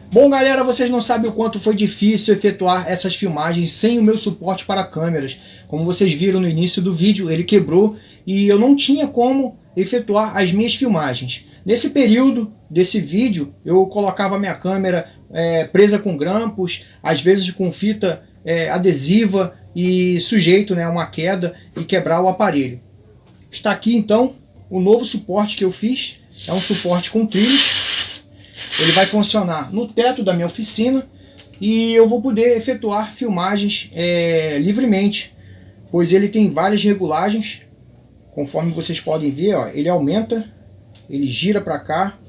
Bom, galera, vocês não sabem o quanto foi difícil efetuar essas filmagens sem o meu suporte para câmeras. Como vocês viram no início do vídeo, ele quebrou e eu não tinha como efetuar as minhas filmagens. Nesse período desse vídeo, eu colocava minha câmera presa com grampos, às vezes com fita adesiva e sujeito, né, a uma queda e quebrar o aparelho. Está aqui então o novo suporte que eu fiz. É um suporte com trilhos. Ele vai funcionar no teto da minha oficina e eu vou poder efetuar filmagens livremente, pois ele tem várias regulagens. Conforme vocês podem ver, ó, ele aumenta, ele gira para cá.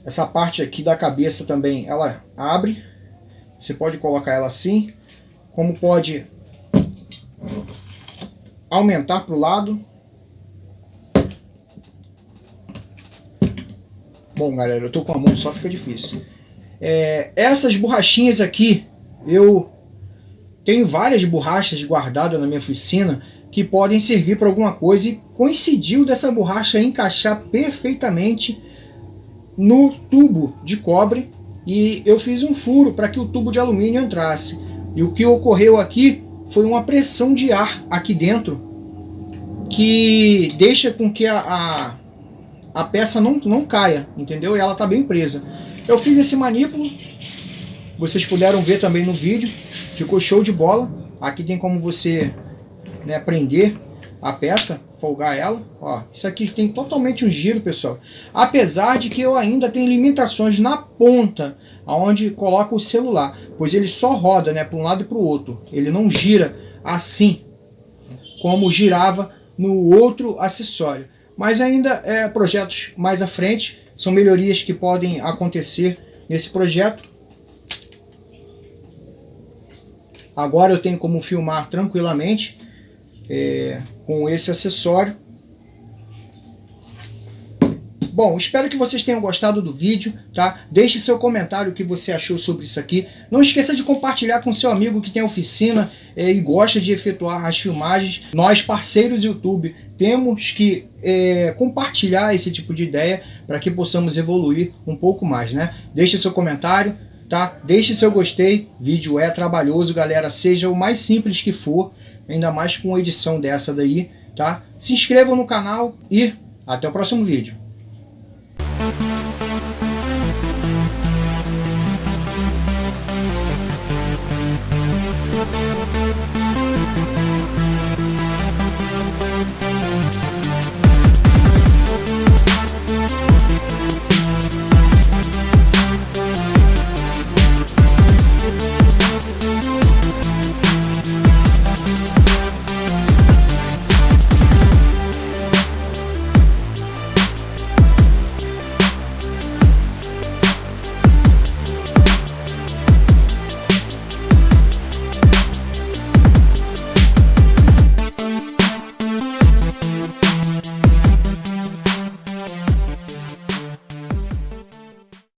Essa parte aqui da cabeça também, ela abre. Você pode colocar ela assim, como pode aumentar para o lado. Bom, galera, eu tô com a mão só, fica difícil. Essas borrachinhas aqui, eu tenho várias borrachas guardadas na minha oficina que podem servir para alguma coisa, e coincidiu dessa borracha encaixar perfeitamente no tubo de cobre e eu fiz um furo para que o tubo de alumínio entrasse. E o que ocorreu aqui foi uma pressão de ar aqui dentro que deixa com que a peça não caia, entendeu? E ela está bem presa. Eu fiz esse manipulo, vocês puderam ver também no vídeo, ficou show de bola. Aqui tem como você, né, prender a peça, folgar ela. Ó, isso aqui tem totalmente um giro, pessoal. Apesar de que eu ainda tenho limitações na ponta, onde coloca o celular, pois ele só roda, né, para um lado e para o outro. Ele não gira assim, como girava no outro acessório. Mas ainda projetos mais à frente, são melhorias que podem acontecer nesse projeto. Agora eu tenho como filmar tranquilamente com esse acessório. Bom, espero que vocês tenham gostado do vídeo, tá? Deixe seu comentário o que você achou sobre isso aqui. Não esqueça de compartilhar com seu amigo que tem oficina e gosta de efetuar as filmagens. Nós, parceiros YouTube, temos que compartilhar esse tipo de ideia para que possamos evoluir um pouco mais, né? Deixe seu comentário, tá? Deixe seu gostei. Vídeo é trabalhoso, galera. Seja o mais simples que for, ainda mais com uma edição dessa daí, tá? Se inscrevam no canal e até o próximo vídeo.